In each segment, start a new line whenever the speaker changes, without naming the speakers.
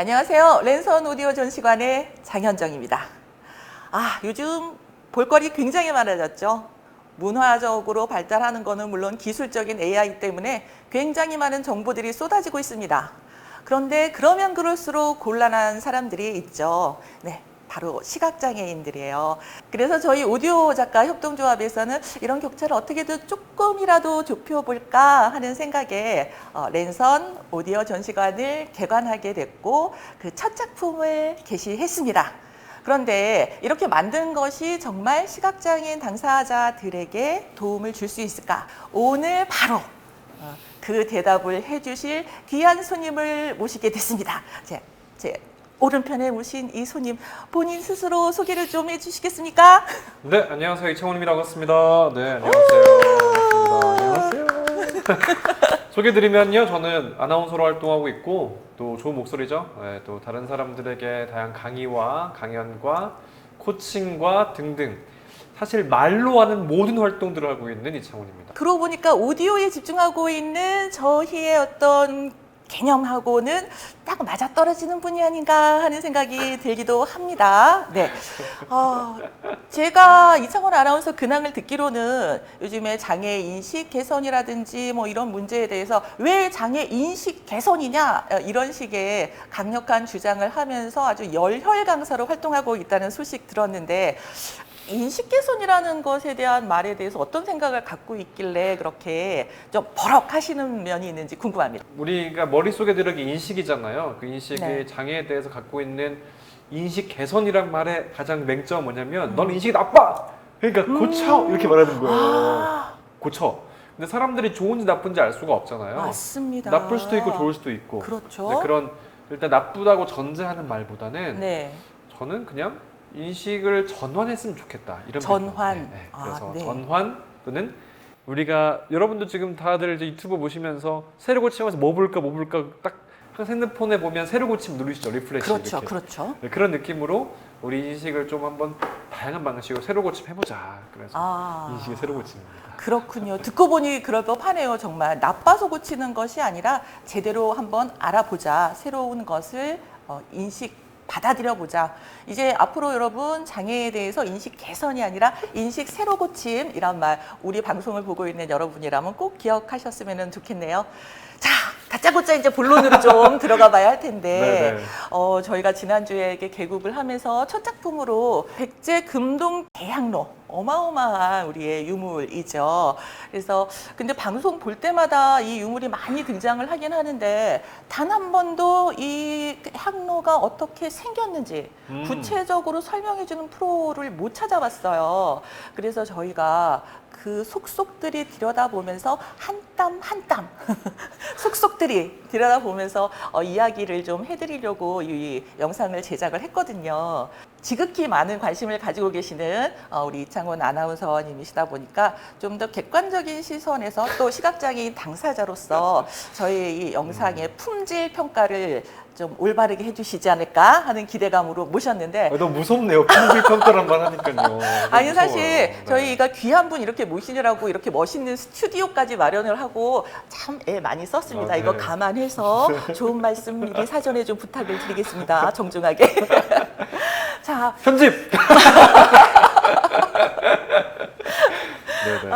안녕하세요. 랜선 오디오 전시관의 장현정입니다. 요즘 볼거리 굉장히 많아졌죠. 문화적으로 발달하는 거는 물론 기술적인 AI 때문에 굉장히 많은 정보들이 쏟아지고 있습니다. 그런데 그러면 그럴수록 곤란한 사람들이 있죠. 네, 바로 시각장애인들이에요. 그래서 저희 오디오 작가 협동조합에서는 이런 격차를 어떻게든 조금이라도 좁혀볼까 하는 생각에 랜선 오디오 전시관을 개관하게 됐고 그 첫 작품을 게시했습니다. 그런데 이렇게 만든 것이 정말 시각장애인 당사자들에게 도움을 줄 수 있을까? 오늘 바로 그 대답을 해주실 귀한 손님을 모시게 됐습니다. 제 오른편에 모신 이 손님, 본인 스스로 소개를 좀 해주시겠습니까?
네, 안녕하세요. 이창훈님이라고 했습니다. 네, 안녕하세요. 안녕하세요. 소개드리면요, 저는 아나운서로 활동하고 있고 또 좋은 목소리죠. 네, 또 다른 사람들에게 다양한 강의와 강연과 코칭과 등등 사실 말로 하는 모든 활동들을 하고 있는 이창훈입니다.
그러고 보니까 오디오에 집중하고 있는 저희의 어떤 개념하고는 딱 맞아떨어지는 분이 아닌가 하는 생각이 들기도 합니다. 네. 제가 이창훈 아나운서 근황을 듣기로는 요즘에 장애 인식 개선이라든지 뭐 이런 문제에 대해서 왜 장애 인식 개선이냐 이런 식의 강력한 주장을 하면서 아주 열혈 강사로 활동하고 있다는 소식 들었는데 인식 개선이라는 것에 대한 말에 대해서 어떤 생각을 갖고 있길래 그렇게 좀 버럭하시는 면이 있는지 궁금합니다.
우리가 머릿속에 들어간 게 인식이잖아요. 그 인식의
네.
장애에 대해서 갖고 있는 인식 개선이란 말의 가장 맹점은 뭐냐면 넌 인식이 나빠! 그러니까 고쳐! 이렇게 말하는 거예요. 고쳐. 근데 사람들이 좋은지 나쁜지 알 수가 없잖아요.
맞습니다.
나쁠 수도 있고 좋을 수도 있고.
그렇죠.
네, 그런 일단 나쁘다고 전제하는 말보다는
네.
저는 그냥 인식을 전환했으면 좋겠다. 이런
전환.
네. 그래서
네.
전환 또는 우리가 여러분도 지금 다들 이제 유튜브 보시면서 새로 고치면서 뭐 볼까 딱 항상 핸드폰에 보면 새로 고침 누르시죠. 리프레시.
그렇죠.
이렇게.
그렇죠.
네, 그런 느낌으로 우리 인식을 좀 한번 다양한 방식으로 새로 고침 해보자. 그래서 인식의 새로 고침입니다.
그렇군요. 듣고 보니 그럴 법하네요. 정말 나빠서 고치는 것이 아니라 제대로 한번 알아보자. 새로운 것을 인식 받아들여 보자. 이제 앞으로 여러분 장애에 대해서 인식 개선이 아니라 인식 새로 고침 이란 말 우리 방송을 보고 있는 여러분이라면 꼭 기억하셨으면 좋겠네요. 자, 다짜고짜 이제 본론으로 좀 들어가 봐야 할 텐데 저희가 지난주에 개국을 하면서 첫 작품으로 백제 금동 대학로 어마어마한 우리의 유물이죠. 그래서 근데 방송 볼 때마다 이 유물이 많이 등장을 하긴 하는데 단 한 번도 이 향로가 어떻게 생겼는지 구체적으로 설명해주는 프로를 못 찾아봤어요. 그래서 저희가 그 속속들이 들여다보면서 한 땀 한 땀 속속들이 들여다보면서 이야기를 좀 해드리려고 이 영상을 제작을 했거든요. 지극히 많은 관심을 가지고 계시는 우리 이창훈 아나운서님이시다 보니까 좀 더 객관적인 시선에서 또 시각장애인 당사자로서 저희 이 영상의 품질 평가를 좀 올바르게 해주시지 않을까 하는 기대감으로 모셨는데
너무 무섭네요. 품질 평가란 말 하니까요.
아니 사실
네.
저희가 귀한 분 이렇게 모시느라고 이렇게 멋있는 스튜디오까지 마련을 하고 참 애 많이 썼습니다.
네.
이거 감안해서 좋은 말씀 미리 사전에 좀 부탁을 드리겠습니다. 정중하게. 자,
편집! 네네.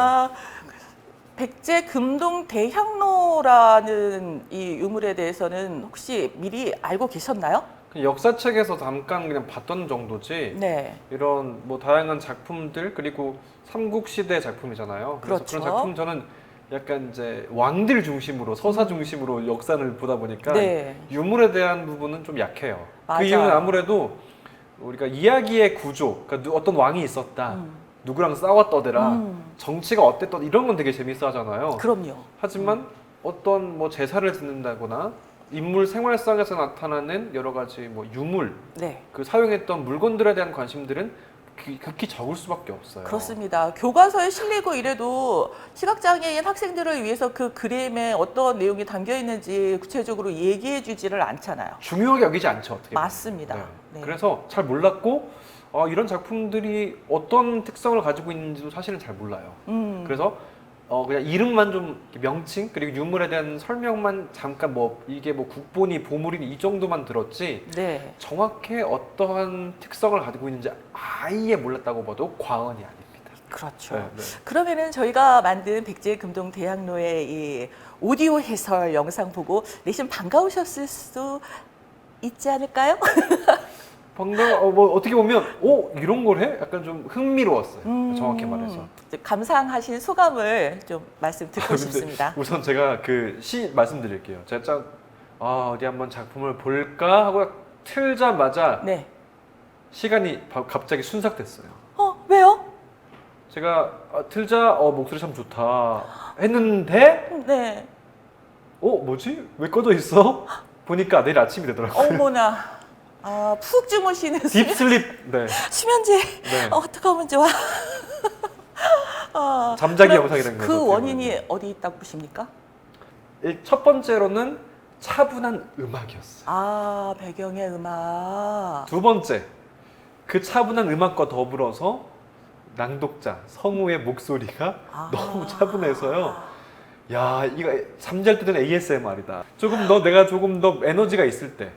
백제 금동 대향로라는 이 유물에 대해서는 혹시 미리 알고 계셨나요?
역사책에서 잠깐 그냥 봤던 정도지.
네.
이런 뭐 다양한 작품들 그리고 삼국시대 작품이잖아요. 그래서
그렇죠.
그런 작품 저는 약간 이제 왕들 중심으로 서사 중심으로 역사를 보다 보니까
네.
유물에 대한 부분은 좀 약해요.
맞아요.
그 이유는 아무래도 우리가 이야기의 구조, 그러니까 어떤 왕이 있었다. 누구랑 싸웠더더라. 정치가 어땠던 이런 건 되게 재밌어 하잖아요.
그럼요.
하지만 어떤 뭐 제사를 드는다거나 인물 생활상에서 나타나는 여러 가지 뭐 유물,
네.
그 사용했던 물건들에 대한 관심들은 극히 적을 수밖에 없어요.
그렇습니다. 교과서에 실리고 이래도 시각장애인 학생들을 위해서 그 그림에 어떤 내용이 담겨 있는지 구체적으로 얘기해 주지를 않잖아요.
중요하게 여기지 않죠. 어떻게 보면.
맞습니다.
네.
네.
그래서 잘 몰랐고 이런 작품들이 어떤 특성을 가지고 있는지도 사실은 잘 몰라요. 그래서 그냥 이름만 좀 명칭 그리고 유물에 대한 설명만 잠깐 뭐 이게 뭐 국보니 보물이니 이 정도만 들었지
네.
정확히 어떠한 특성을 가지고 있는지 아예 몰랐다고 봐도 과언이 아닙니다.
그렇죠.
네, 네.
그러면은 저희가 만든 백제금동 대학로의 이 오디오 해설 영상 보고 내심 반가우셨을 수도 있지 않을까요?
방금 뭐 어떻게 보면 이런 걸 해? 약간 좀 흥미로웠어요. 정확히 말해서.
감상하신 소감을 좀 말씀 듣고
근데
싶습니다.
우선 제가 그 시 말씀드릴게요. 제가 어디 한번 작품을 볼까 하고 틀자마자
네.
시간이 갑자기 순삭됐어요.
왜요?
제가 틀자 목소리 참 좋다 했는데
네.
뭐지? 왜 꺼져 있어? 보니까 내일 아침이 되더라고요.
어머나. 푹 주무시는
딥슬립. 네.
수면제.
네.
어떻게 하면 좋아?
잠자기
그럼
영상이 된 거죠.
그 원인이 어디 있다고 보십니까?
첫 번째로는 차분한 음악이었어요.
배경의 음악.
두 번째, 그 차분한 음악과 더불어서 낭독자 성우의 목소리가 너무 차분해서요. 야, 이거 잠잘 때는 ASMR이다. 내가 조금 더 에너지가 있을 때,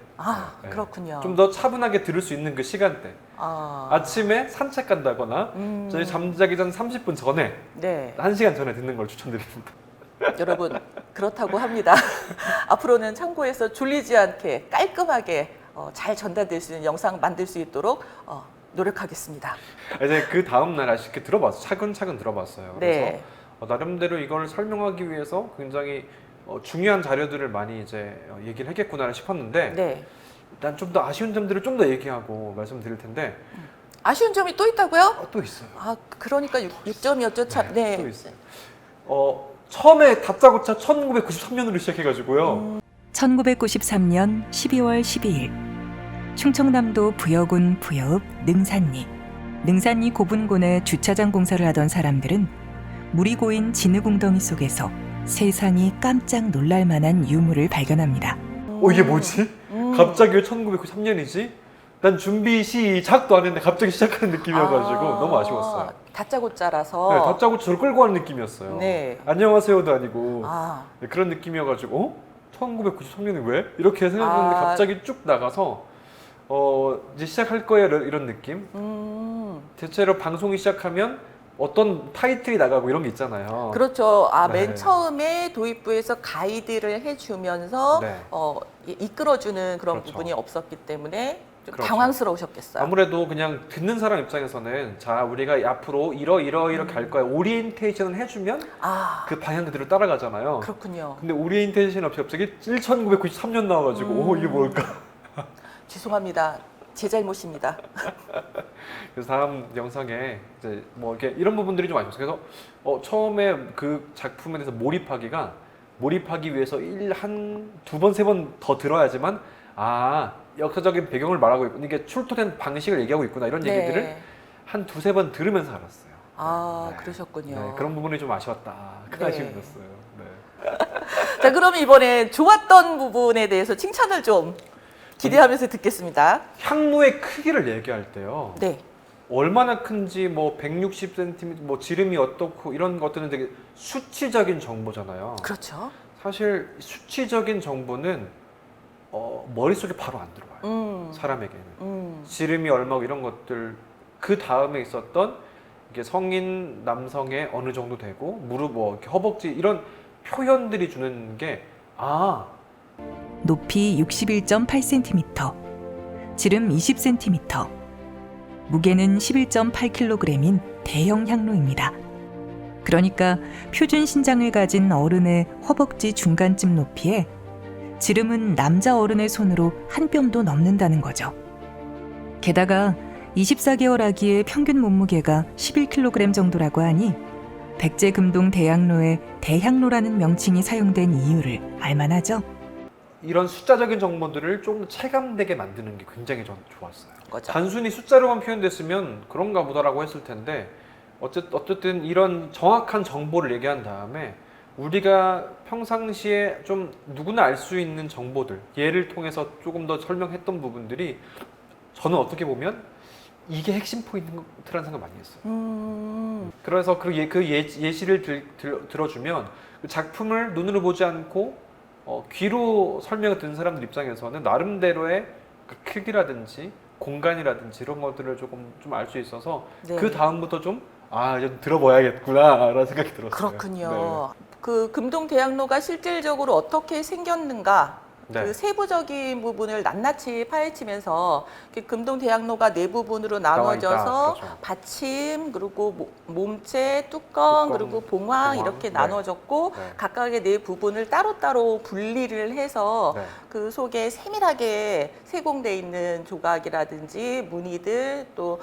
네.
그렇군요.
좀 더 차분하게 들을 수 있는 그 시간대. 아침에 산책 간다거나 저희 잠자기 전 30분 전에,
네.
1시간 전에 듣는 걸 추천드립니다.
여러분 그렇다고 합니다. 앞으로는 창고에서 졸리지 않게 깔끔하게 잘 전달될 수 있는 영상 만들 수 있도록 노력하겠습니다.
이제 그 다음 날 아쉽게 들어봤어요. 차근차근 들어봤어요.
네.
그래서 나름대로 이걸 설명하기 위해서 굉장히 중요한 자료들을 많이 이제 얘기를 했겠구나 싶었는데
네.
일단 좀 더 아쉬운 점들을 좀 더 얘기하고 말씀드릴 텐데
아쉬운 점이 또 있다고요?
또 있어요.
그러니까 6점이었죠. 참. 네.
또 있어요. 처음에 다짜고짜 1993년으로 시작해가지고요.
1993년 12월 12일 충청남도 부여군 부여읍 능산리 고분곤에 주차장 공사를 하던 사람들은 물이 고인 진흙웅덩이 속에서 세상이 깜짝 놀랄 만한 유물을 발견합니다.
이게 뭐지? 갑자기 왜 1993년이지? 난 준비 시작도 안 했는데 갑자기 시작하는 느낌이어가지고 너무 아쉬웠어요.
다짜고짜라서.
네, 다짜고짜 저를 끌고 가는 느낌이었어요.
네.
안녕하세요도 아니고
아,
네, 그런 느낌이어가지고 1993년이 왜? 이렇게 생각했는데
아.
갑자기 쭉 나가서 이제 시작할 거예요 이런 느낌. 대체로 방송이 시작하면 어떤 타이틀이 나가고 이런 게 있잖아요.
그렇죠.
네.
맨 처음에 도입부에서 가이드를 해주면서
네.
이끌어주는 그런
그렇죠.
부분이 없었기 때문에 좀
그렇죠.
당황스러우셨겠어요.
아무래도 그냥 듣는 사람 입장에서는 자 우리가 앞으로 이렇게 할 거야 오리엔테이션을 해주면 그 방향 그대로 따라가잖아요.
그렇군요.
근데 오리엔테이션 없이 갑자기 1993년 나와가지고 이게 뭘까?
죄송합니다. 제 잘못입니다.
그래서 다음 영상에 이제 뭐 이렇게 이런 부분들이 좀 아쉬웠어요. 그래서 처음에 그 작품에 대해서 몰입하기 위해서 한 두 번 세 번 더 들어야지만 역사적인 배경을 말하고 있고 이게 출토된 방식을 얘기하고 있구나 이런
네.
얘기들을 한 두세 번 들으면서 알았어요. 네.
그러셨군요.
네, 그런 부분이 좀 아쉬웠다. 큰
네.
아쉬움이었어요. 네.
자, 그럼 이번에 좋았던 부분에 대해서 칭찬을 좀 기대하면서 듣겠습니다.
향로의 크기를 얘기할 때요.
네.
얼마나 큰지 뭐 160cm 뭐 지름이 어떻고 이런 것들은 되게 수치적인 정보잖아요.
그렇죠.
사실 수치적인 정보는 머릿속에 바로 안 들어와요. 사람에게는. 지름이 얼마고 이런 것들 그 다음에 있었던 이게 성인 남성의 어느 정도 되고 무릎 이렇게 허벅지 이런 표현들이 주는 게
높이 61.8cm, 지름 20cm, 무게는 11.8kg인 대형 향로입니다. 그러니까 표준 신장을 가진 어른의 허벅지 중간쯤 높이에 지름은 남자 어른의 손으로 한 뼘도 넘는다는 거죠. 게다가 24개월 아기의 평균 몸무게가 11kg 정도라고 하니 백제금동 대향로에 대향로라는 명칭이 사용된 이유를 알만하죠.
이런 숫자적인 정보들을 좀 체감되게 만드는 게 굉장히 전 좋았어요.
거죠.
단순히 숫자로만 표현됐으면 그런가 보다라고 했을 텐데 어쨌든 이런 정확한 정보를 얘기한 다음에 우리가 평상시에 좀 누구나 알 수 있는 정보들 예를 통해서 조금 더 설명했던 부분들이 저는 어떻게 보면 이게 핵심 포인트라는 생각 많이 했어요. 그래서 그 예시를 들어주면 그 작품을 눈으로 보지 않고 귀로 설명을 듣는 사람들 입장에서는 나름대로의 그 크기라든지 공간이라든지 이런 것들을 조금 좀 알 수 있어서
네.
그 다음부터 좀 이제 들어봐야겠구나라는 생각이 들었어요.
그렇군요. 그 금동대학로가 실질적으로 어떻게 생겼는가
네.
그 세부적인 부분을 낱낱이 파헤치면서 금동대학로가 네 부분으로 나눠져서
그렇죠.
받침 그리고 몸체 뚜껑 그리고 봉황 이렇게
네.
나눠졌고
네.
각각의 네 부분을 따로따로 분리를 해서
네.
그 속에 세밀하게 세공돼 있는 조각이라든지 무늬들 또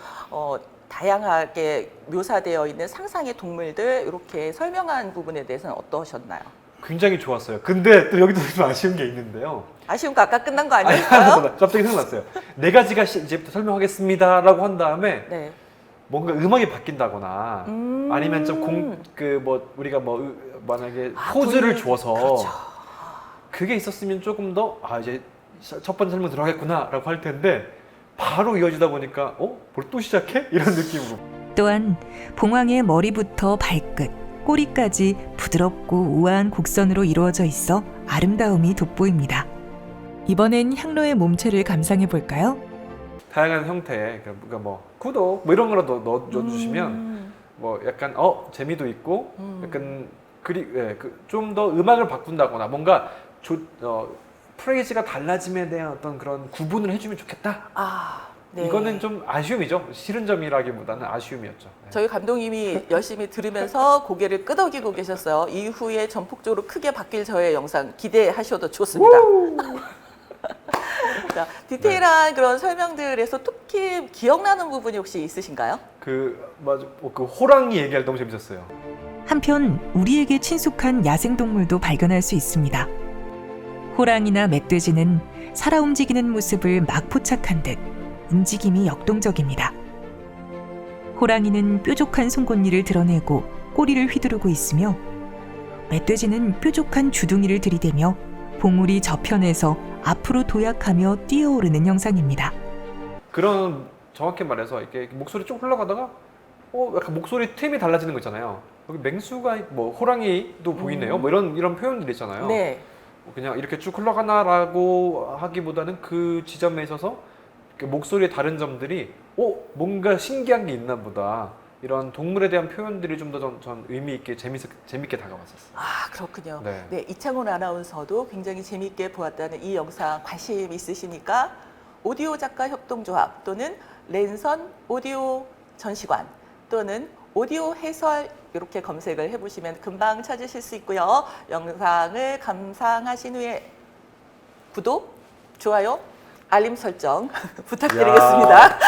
다양하게 묘사되어 있는 상상의 동물들 이렇게 설명한 부분에 대해서는 어떠셨나요?
굉장히 좋았어요. 근데 또 여기도 좀 아쉬운 게 있는데요.
아쉬운 거 아까 끝난 거 아니었어요?
갑자기 생각났어요. 네 가지가 이제부터 설명하겠습니다라고 한 다음에
네.
뭔가 음악이 바뀐다거나 아니면 좀 우리가 만약에 포즈를 줘서
그렇죠.
그게 있었으면 조금 더 이제 첫 번째 설명 들어가겠구나라고 할 텐데 바로 이어지다 보니까 뭘 또 시작해? 이런 느낌으로.
또한 봉황의 머리부터 발끝, 꼬리까지 부드럽고 우아한 곡선으로 이루어져 있어 아름다움이 돋보입니다. 이번엔 향로의 몸체를 감상해 볼까요?
다양한 형태의 그러니까 구독 이런 거라도 넣어주시면 약간 재미도 있고 약간 좀 더 음악을 바꾼다거나 뭔가 프레이즈가 달라짐에 대한 어떤 그런 구분을 해주면 좋겠다.
네.
이거는 좀 아쉬움이죠. 싫은 점이라기보다는 아쉬움이었죠. 네.
저희 감독님이 열심히 들으면서 고개를 끄덕이고 계셨어요. 이후에 전폭적으로 크게 바뀔 저의 영상 기대하셔도 좋습니다. 자, 디테일한 그런 설명들에서 특히 기억나는 부분이 혹시 있으신가요?
그 호랑이 얘기할 때 너무 재밌었어요.
한편 우리에게 친숙한 야생동물도 발견할 수 있습니다. 호랑이나 멧돼지는 살아 움직이는 모습을 막 포착한 듯 움직임이 역동적입니다. 호랑이는 뾰족한 송곳니를 드러내고 꼬리를 휘두르고 있으며 멧돼지는 뾰족한 주둥이를 들이대며 봉우리 저편에서 앞으로 도약하며 뛰어오르는 형상입니다.
그런 정확히 말해서 이렇게 목소리 쭉 흘러가다가 약간 목소리 틈이 달라지는 거 있잖아요. 여기 맹수가 호랑이도 보이네요. 이런 표현들 있잖아요.
네.
그냥 이렇게 쭉 흘러가나라고 하기보다는 그 지점에 있어서 목소리의 다른 점들이 뭔가 신기한 게 있나 보다. 이런 동물에 대한 표현들이 좀 더 전 의미 있게 재밌게 다가왔었어요.
그렇군요.
네.
네, 이창훈 아나운서도 굉장히 재밌게 보았다는 이 영상 관심 있으시니까 오디오 작가 협동조합 또는 랜선 오디오 전시관 또는 오디오 해설 이렇게 검색을 해보시면 금방 찾으실 수 있고요. 영상을 감상하신 후에 구독, 좋아요, 알림 설정 부탁드리겠습니다.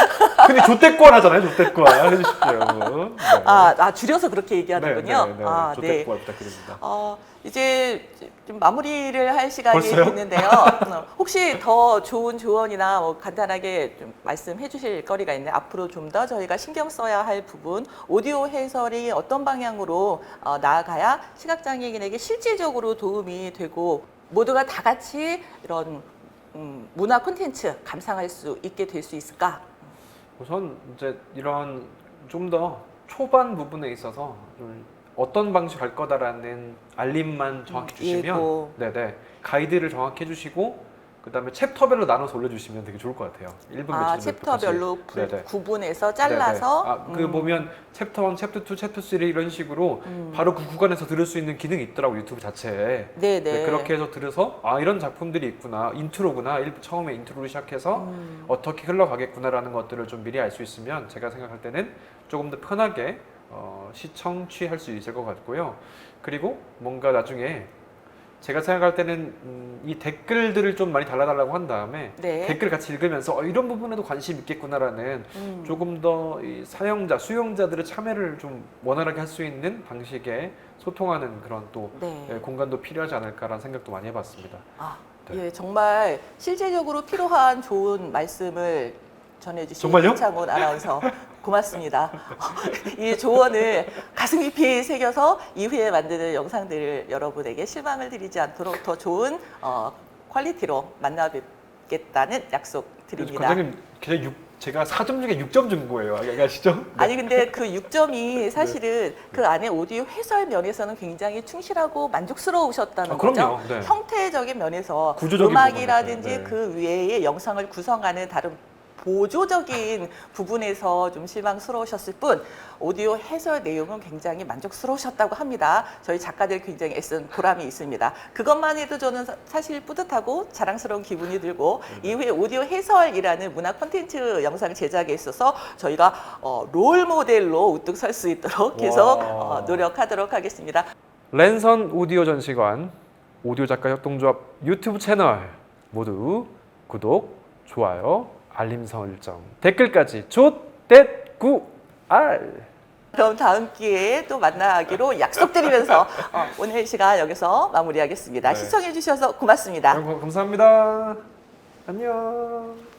근데 조태권 하잖아요. 조태권 해주십시오. 네.
줄여서 그렇게 얘기하는군요.
네. 조태권 부탁드립니다.
이제 좀 마무리를 할 시간이
벌써요?
됐는데요. 혹시 더 좋은 조언이나 간단하게 좀 말씀해 주실 거리가 있나요? 앞으로 좀 더 저희가 신경 써야 할 부분, 오디오 해설이 어떤 방향으로 나아가야 시각장애인에게 실질적으로 도움이 되고 모두가 다 같이 이런 문화 콘텐츠 감상할 수 있게 될 수 있을까?
우선 이제 이런 좀 더 초반 부분에 있어서 좀 어떤 방식 갈 거다라는 알림만 정확히 주시면 네네 가이드를 정확히 해주시고 그다음에 챕터별로 나눠서 올려주시면 되게 좋을 것 같아요. 1분 며칠
챕터별로 구분해서 잘라서
보면 챕터 1, 챕터 2, 챕터 3 이런 식으로 바로 그 구간에서 들을 수 있는 기능이 있더라고 유튜브 자체에.
네네.
그렇게 해서 들어서 이런 작품들이 있구나, 인트로구나, 처음에 인트로로 시작해서 어떻게 흘러가겠구나라는 것들을 좀 미리 알 수 있으면 제가 생각할 때는 조금 더 편하게 시청 취할 수 있을 것 같고요. 그리고 뭔가 나중에 제가 생각할 때는 이 댓글들을 좀 많이 달아달라고 한 다음에 댓글 같이 읽으면서 이런 부분에도 관심 있겠구나라는 조금 더 이 수용자들의 참여를 좀 원활하게 할 수 있는 방식의 소통하는 그런 또 공간도 필요하지 않을까라는 생각도 많이 해봤습니다.
예, 정말 실질적으로 필요한 좋은 말씀을 전해주신 이창훈 아나운서 고맙습니다. 이 조언을 가슴 깊이 새겨서 이후에 만드는 영상들을 여러분에게 실망을 드리지 않도록 더 좋은 퀄리티로 만나 뵙겠다는 약속 드립니다.
관장님 제가 4점 중에 6점 준 거예요. 아시죠? 네.
아니 근데 그 6점이 사실은 그 안에 오디오 해설 면에서는 굉장히 충실하고 만족스러우셨다는 거죠.
그럼요. 네.
형태적인 면에서
구조적인
음악이라든지
부분에서,
그 외의 영상을 구성하는 다른 보조적인 부분에서 좀 실망스러우셨을 뿐 오디오 해설 내용은 굉장히 만족스러우셨다고 합니다. 저희 작가들 굉장히 애쓴 보람이 있습니다. 그것만 해도 저는 사실 뿌듯하고 자랑스러운 기분이 들고 이후에 오디오 해설이라는 문화 콘텐츠 영상 제작에 있어서 저희가 롤 모델로 우뚝 설 수 있도록 계속
와.
노력하도록 하겠습니다.
랜선 오디오 전시관 오디오 작가 협동조합 유튜브 채널 모두 구독, 좋아요, 알림 설정, 댓글까지 좆댓구알.
그럼 다음 기회에 또 만나기로 약속드리면서 오늘 시간 여기서 마무리하겠습니다.
네.
시청해 주셔서 고맙습니다.
감사합니다. 안녕.